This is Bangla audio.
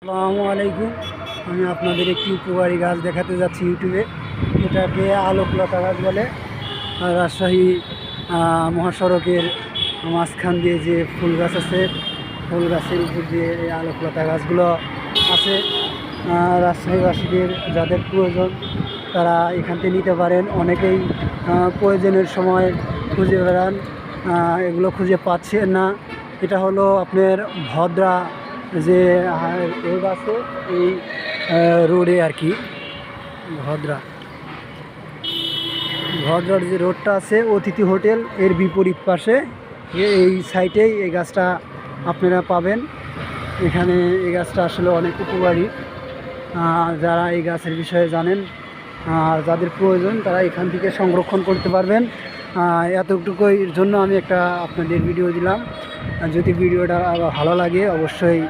আসসালামু আলাইকুম। আমি আপনাদের একটি উপকারী গাছ দেখাতে যাচ্ছি ইউটিউবে। এটাকে আলোকলতা গাছ বলে। রাজশাহী মহাসড়কের মাঝখান দিয়ে যে ফুল গাছ আছে, ফুল গাছের উপর দিয়ে এই আলোকলতা গাছগুলো আছে। রাজশাহীবাসীদের যাদের প্রয়োজন তারা এখান থেকে নিতে পারেন। অনেকেই প্রয়োজনের সময় খুঁজে বেড়ান, এগুলো খুঁজে পাচ্ছেন না। এটা হলো আপনার ভদ্রা যে রোড আছে, এই রোডে আর কি ভদ্রার যে রোডটা আছে অতিথি হোটেল এর বিপরীত পাশে এই সাইটেই এই গাছটা আপনারা পাবেন। এখানে এই গাছটা আসলে অনেক উপকারী। যারা এই গাছের বিষয়ে জানেন আর যাদের প্রয়োজন তারা এখান থেকে সংরক্ষণ করতে পারবেন। এতটুকুর জন্য আমি একটা আপনাদের ভিডিও দিলাম। যদি ভিডিওটা ভালো লাগে অবশ্যই